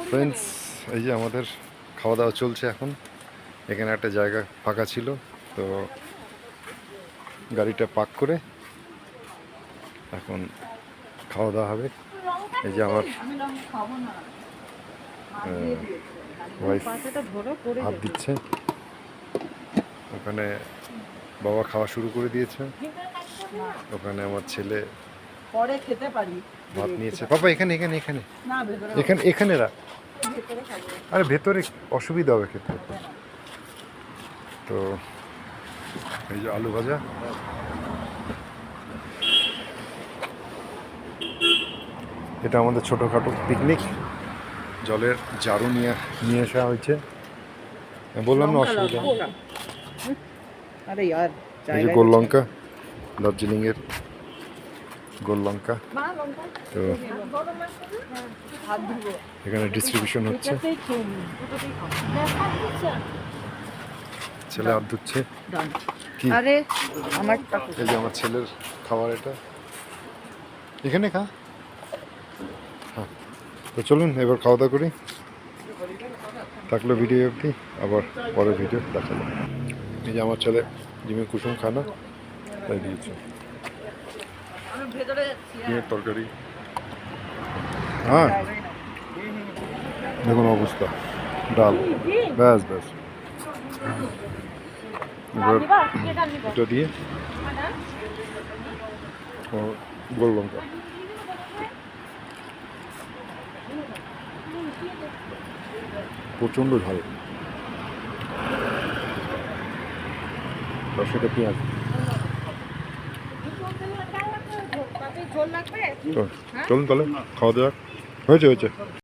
Friends, এই যে আমাদের খাওয়া দাওয়া চলছে এখন। এখানে একটা জায়গা ফাঁকা ছিল, তো গাড়িটা পার্ক করে এখন খাওয়া দাওয়া হবে। এই যে আমার ওয়াইফ ভাত দিচ্ছে, ওখানে বাবা খাওয়া শুরু করে দিয়েছে, ওখানে আমার ছেলে পরে খেতে পারি ভাত নিয়েছে। বাবা এখানে এখানে এখানে এখানে এখানে রাখ, আরে ভেতরে অসুবিধা হবে খেতে। তো এই যে আলু ভাজা, এটা আমাদের ছোটোখাটো পিকনিক। জলের জারু নিয়ে আসা হয়েছে, বললাম না অসুবিধা। আরে यार এই যে গোল লঙ্কা, দার্জিলিংয়ের গোল লঙ্কা। তো এখানে ডিস্ট্রিবিউশন হচ্ছে, ছেলে হাত ধুচ্ছে। কি আরে আমার এই যে আমার ছেলের খাবার, এটা এখানে খা। হ্যাঁ, তো চলুন এবার খাওয়া দাওয়া করি। থাকলো ভিডিও অবধি, আবার পরে ভিডিও দেখাবো। এই যে আমার ছেলে ডিমের কুসুম খানা তাই দিয়েছে, ডিমের তরকারি। হ্যাঁ দেখুন অবস্থা, ডাল, ব্যাস ব্যাস। এবার এটা দিয়ে গোল লঙ্কা, প্রচণ্ড ঝাল, তার সাথে পেঁয়াজ। তো চলুন তাহলে খাওয়া দাওয়া হয়েছে।